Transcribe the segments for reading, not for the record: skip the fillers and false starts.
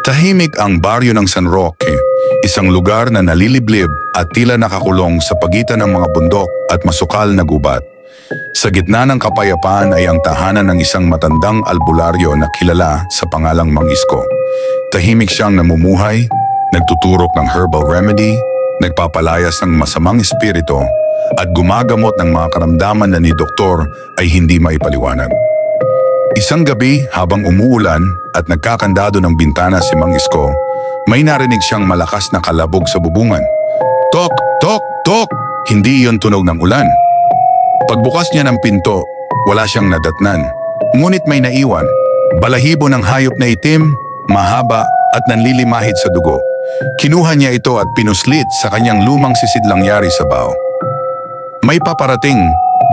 Tahimik ang baryo ng San Roque, isang lugar na naliliblib at tila nakakulong sa pagitan ng mga bundok at masukal na gubat. Sa gitna ng kapayapaan ay ang tahanan ng isang matandang albularyo na kilala sa pangalang Mang Isko. Tahimik siyang namumuhay, nagtuturok ng herbal remedy, nagpapalayas ng masamang espiritu at gumagamot ng mga karamdaman na ni doktor ay hindi maipaliwanag. Isang gabi habang umuulan at nagkakandado ng bintana si Mang Isko, may narinig siyang malakas na kalabog sa bubungan. Tok! Tok! Tok! Hindi iyon tunog ng ulan. Pagbukas niya ng pinto, wala siyang nadatnan. Ngunit may naiwan, balahibo ng hayop na itim, mahaba at nanlilimahid sa dugo. Kinuha niya ito at pinuslit sa kanyang lumang sisidlang yari sa bao. May paparating,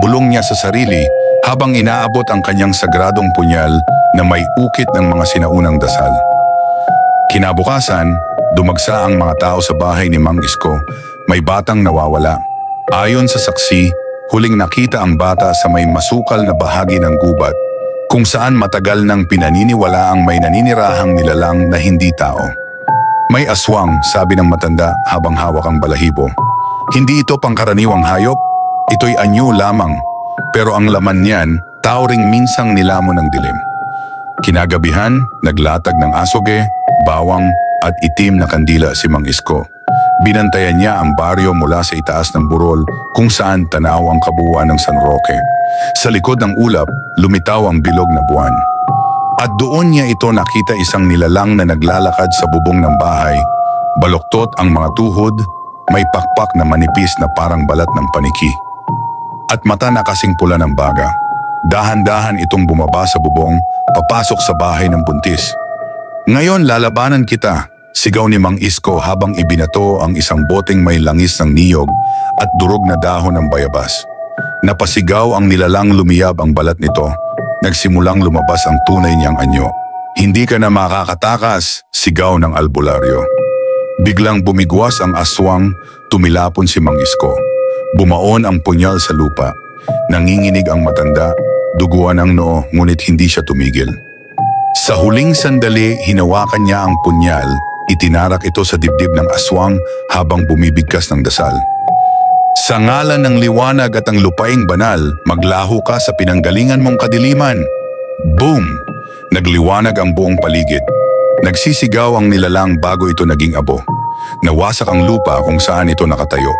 bulong niya sa sarili habang inaabot ang kanyang sagradong punyal na may ukit ng mga sinaunang dasal. Kinabukasan, dumagsa ang mga tao sa bahay ni Mang Isko. May batang nawawala. Ayon sa saksi, huling nakita ang bata sa may masukal na bahagi ng gubat kung saan matagal nang pinaniniwala ang may naninirahang nilalang na hindi tao. May aswang, sabi ng matanda habang hawak ang balahibo. Hindi ito pangkaraniwang hayop, ito'y anyo lamang. Pero ang laman niyan, tao ring minsang nilamon ng dilim. Kinagabihan, naglatag ng asoge, bawang at itim na kandila si Mang Isko. Binantayan niya ang baryo mula sa itaas ng burol kung saan tanaw ang kabuuan ng San Roque. Sa likod ng ulap, lumitaw ang bilog na buwan. At doon niya ito nakita isang nilalang na naglalakad sa bubong ng bahay. Baloktot ang mga tuhod, may pakpak na manipis na parang balat ng paniki. At mata na kasing pula ng baga. Dahan-dahan itong bumaba sa bubong, papasok sa bahay ng buntis. Ngayon lalabanan kita, sigaw ni Mang Isko habang ibinato ang isang boteng may langis ng niyog at durog na dahon ng bayabas. Napasigaw ang nilalang, lumiyab ang balat nito. Nagsimulang lumabas ang tunay niyang anyo. Hindi ka na makakatakas, sigaw ng albularyo. Biglang bumigwas ang aswang, tumilapon si Mang Isko. Bumaon ang punyal sa lupa. Nanginginig ang matanda, duguan ang noo ngunit hindi siya tumigil. Sa huling sandali, hinawakan niya ang punyal, itinarak ito sa dibdib ng aswang habang bumibigkas ng dasal. Sa ngalan ng liwanag at ang lupaing banal, maglaho ka sa pinanggalingan mong kadiliman. Boom! Nagliwanag ang buong paligid. Nagsisigaw ang nilalang bago ito naging abo. Nawasak ang lupa kung saan ito nakatayo.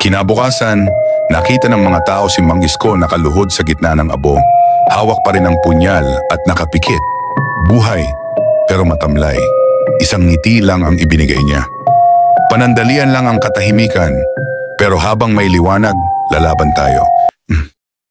Kinabukasan, nakita ng mga tao si Mang Isko nakaluhod sa gitna ng abo. Hawak pa rin ang punyal at nakapikit. Buhay, pero matamlay. Isang ngiti lang ang ibinigay niya. Panandalian lang ang katahimikan, pero habang may liwanag, lalaban tayo.